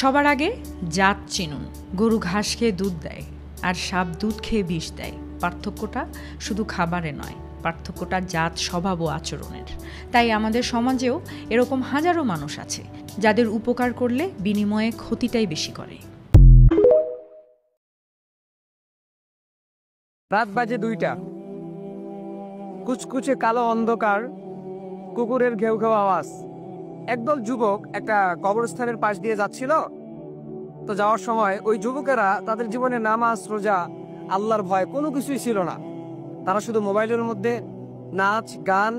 সবার আগে জাত চিনুন। গরু ঘাস খেয়ে দুধ দেয় আর সাপ দুধ খেয়ে বিষ দেয়। পার্থক্যটা শুধু খাবারে নয়, পার্থক্যটা জাত, স্বভাব ও আচরণের। তাই আমাদের সমাজেও এরকম হাজারো মানুষ আছে যাদের উপকার করলে বিনিময়ে ক্ষতিটাই বেশি করে। রাত বাজে 2টা। কুচকুচে কালো অন্ধকার, কুকুরের ঘেউ ঘেউ আওয়াজ। একদল যুবক একটা কবরস্থানের পাশ দিয়ে যাচ্ছিল। তো যাওয়ার সময় ওই যুবকেরা তাদের জীবনে নামাজ, রোজা, আল্লাহর ভয় কোনো কিছুই ছিল না। তারা শুধু মোবাইলের মধ্যে নাচ, গান,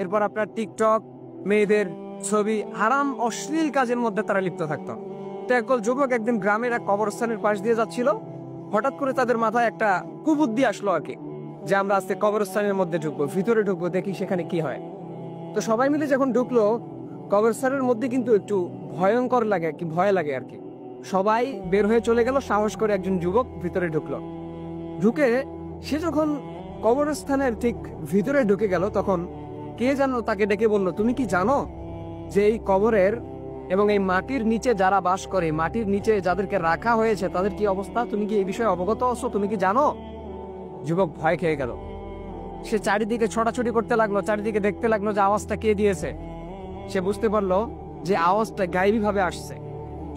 এরপর আপনার টিকটক, মেয়েদের ছবি, হারাম অশ্লীল কাজের মধ্যে তারা লিপ্ত থাকতো। তো একদল যুবক একদিন গ্রামের এক কবরস্থানের পাশ দিয়ে যাচ্ছিল। হঠাৎ করে তাদের মাথায় একটা কুবুদ্ধি আসলো আর কি, যে আমরা আজকে কবরস্থানের মধ্যে ঢুকবো, ভিতরে ঢুকবো, দেখি সেখানে কি হয়। তো সবাই মিলে যখন ঢুকলো, কবরস্থানের মধ্যে কিন্তু একটু ভয়ঙ্কর লাগে, কি ভয় লাগে আর কি। সবাই বের হয়ে চলে গেল, সাহস করে একজন যুবক ভিতরে ঢুকলো। ঢুকে সে যখন কবরস্থানের ঠিক ভিতরে ঢুকে গেল, তখন কে জানো তাকে ডেকে বলল, তুমি কি জানো যে এই কবরের এবং এই মাটির নিচে যারা বাস করে, মাটির নিচে যাদেরকে রাখা হয়েছে তাদের কি অবস্থা? তুমি কি এই বিষয়ে অবগত আছো? তুমি কি জানো? যুবক ভয় খেয়ে গেল। সে চারিদিকে ছোটাছুটি করতে লাগলো, চারিদিকে দেখতে লাগলো যে আওয়াজটা কে দিয়েছে। সে বুঝতে পারলো যে আওয়াজটা গায়েবী ভাবে আসছে।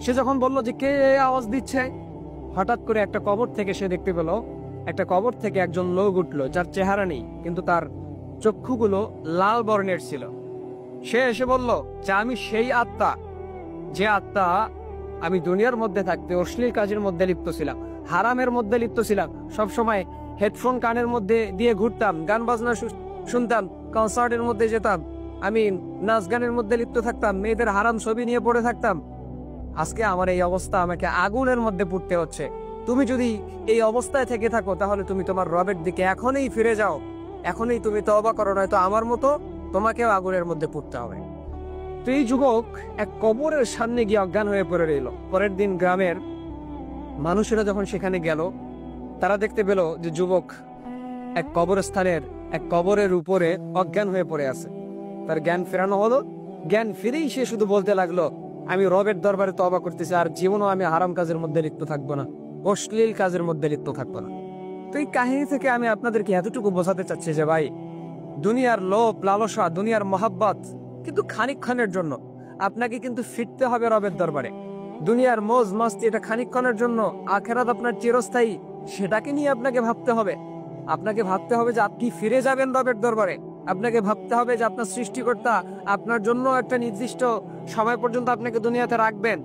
সে যখন বললো যে কে আওয়াজ দিচ্ছে, হঠাৎ করে একটা কবর থেকে সে দেখতে পেল, একটা কবর থেকে একজন লোক উঠলো, যার চেহারা নেই কিন্তু তার চক্ষুগুলো লাল বর্ণের ছিল। সে এসে বলল যে আমি সেই আত্মা, যে আত্মা আমি দুনিয়ার মধ্যে থাকতে অশ্লীল কাজের মধ্যে লিপ্ত ছিলাম, হারামের মধ্যে লিপ্ত ছিলাম, সবসময় হেডফোন কানের মধ্যে দিয়ে ঘুরতাম, গান বাজনা শুনতাম, কনসার্টের মধ্যে যেতাম, আমি নাচ গানের মধ্যে লিপ্ত থাকতাম, মেয়েদের হারাম ছবি নিয়ে পড়ে থাকতাম। আজকে আমার এই অবস্থা, আমাকে আগুনের মধ্যে পুড়তে হচ্ছে। তুমি যদি এই অবস্থায় থেকে থাকো তাহলে তুমি তোমার রবের দিকে এখনই ফিরে যাও, এখনই তুমি তওবা করো, নয়তো আমার মতো তোমাকেও আগুনের মধ্যে পুড়তে হবে। তো এই যুবক এক কবরের সামনে গিয়ে অজ্ঞান হয়ে পড়ে রইল। পরের দিন গ্রামের মানুষেরা যখন সেখানে গেল, তারা দেখতে পেল যে যুবক এক কবরস্থানের এক কবরের উপরে অজ্ঞান হয়ে পড়ে আছে। তার জ্ঞান ফেরানো হলো। জ্ঞান ফিরেই সে শুধু বলতে লাগলো, আমি রবের দরবারে তওবা করতেছি, আর জীবনও আমি হারাম কাজের মধ্যে লিপ্ত থাকবো না, অশ্লীল কাজের মধ্যে লিপ্ত থাকবো না। তো এই কাহিনী থেকে আমি আপনাদেরকে এতটুকু বোঝাতে চাচ্ছি যে ভাই, দুনিয়ার লোভ লালসা, দুনিয়ার মহাব্বত কিন্তু খানিকক্ষণের জন্য। আপনাকে কিন্তু ফিরতে হবে রবের দরবারে। দুনিয়ার মৌজ মস্তি এটা খানিকক্ষণের জন্য, আখেরাত আপনার চিরস্থায়ী, সেটাকে নিয়ে আপনাকে ভাবতে হবে। আপনাকে ভাবতে হবে যে আপনি ফিরে যাবেন রবের দরবারে। আপনাকে ভাবতে হবে যে আপনার সৃষ্টিকর্তা আপনার জন্য একটা নির্দিষ্ট সময় পর্যন্ত আপনাকে দুনিয়াতে রাখবেন।